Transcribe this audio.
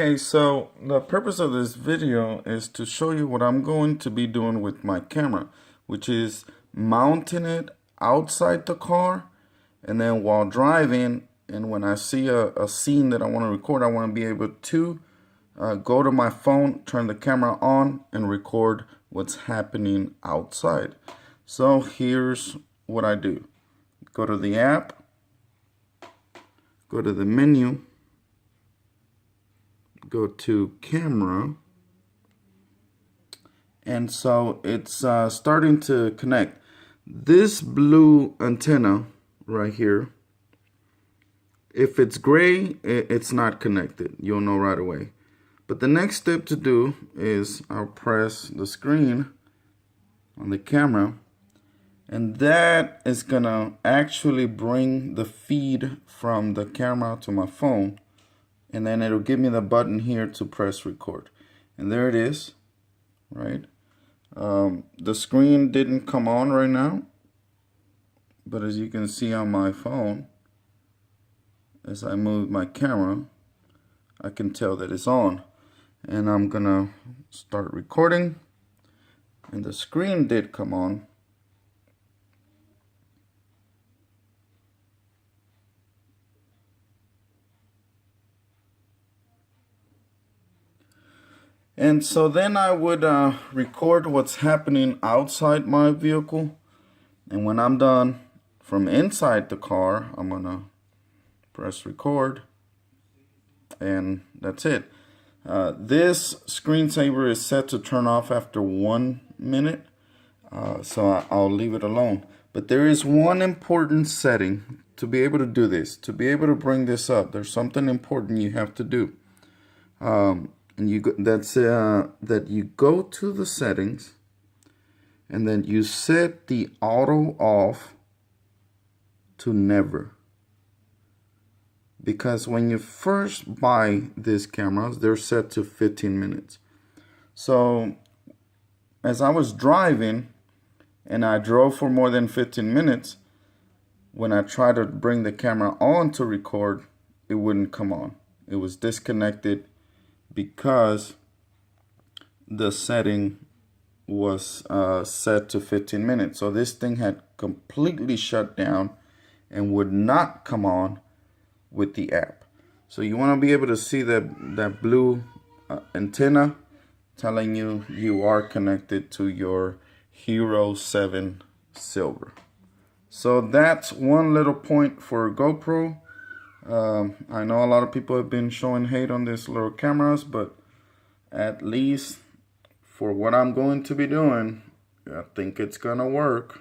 Okay, so the purpose of this video is to show you what I'm going to be doing with my camera, which is mounting it outside the car, and then while driving, and when I see a scene that I want to record, I want to be able to go to my phone, turn the camera on, and record what's happening outside. So here's what I do. Go to the app, go to the menu, go to camera, and so it's starting to connect. This blue antenna right here, if it's gray, it's not connected. You'll know right away. But the next step to do is I'll press the screen on the camera, and that is gonna actually bring the feed from the camera to my phone, and then it'll give me the button here to press record. And there it is, right? The screen didn't come on right now, but as you can see on my phone, as I move my camera, I can tell that it's on. And I'm gonna start recording, and the screen did come on. And so then I would record what's happening outside my vehicle. And when I'm done from inside the car, I'm gonna press record, and that's it. This screensaver is set to turn off after 1 minute, so I'll leave it alone. But there is one important setting to be able to do this, to be able to bring this up. There's something important you have to do. And that you go to the settings, and then you set the auto off to never. Because when you first buy these cameras, they're set to 15 minutes. So as I was driving, and I drove for more than 15 minutes, when I tried to bring the camera on to record, it wouldn't come on. It was disconnected because the setting was set to 15 minutes. So this thing had completely shut down and would not come on with the app. So you want to be able to see that blue antenna telling you you are connected to your Hero 7 Silver. So that's one little point for GoPro. I know a lot of people have been showing hate on these little cameras, but at least for what I'm going to be doing, I think it's gonna work.